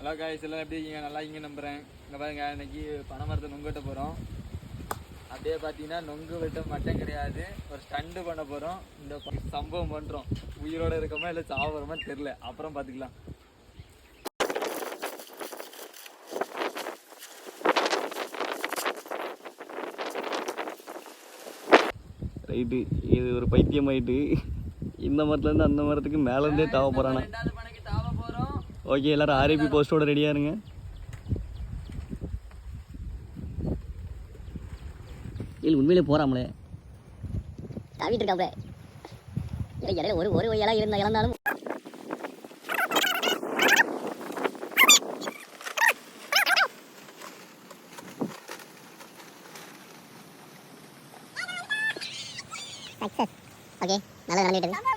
Hello guys, எல்லாம் எப்படி இருக்கீங்க? நல்லா இருக்கீங்க நம்புகிறேன். இங்கே பாருங்க, இன்னைக்கு பனை மரத்தை நொங்கு வெட்ட போகிறோம். அப்படியே பார்த்தீங்கன்னா நொங்கு வெட்ட மட்டும் கிடையாது, ஒரு ஸ்டண்டு பண்ண போகிறோம். இந்த சம்பவம் பண்ணுறோம். உயிரோடு இருக்கோமா இல்லை சாவுறோமா தெரில, அப்புறம் பார்த்துக்கலாம். ரைட்டு, இது ஒரு பைத்தியமாயிட்டு இந்த மரத்துலேருந்து அந்த மரத்துக்கு மேலேருந்தே தாவ போகிறானா. ஓகே, எல்லாரும் ஆர்ஐபி போஸ்டோட ரெடியாக இருங்க. இல்லை உண்மையிலே போகிறாமலே தாவிட்டு இருக்காப்ல. இல்லை இடையில ஒரு இலை இழந்தாலும் சக்ஸஸ். ஓகே, நல்லா நடந்துட்டு இருக்கு.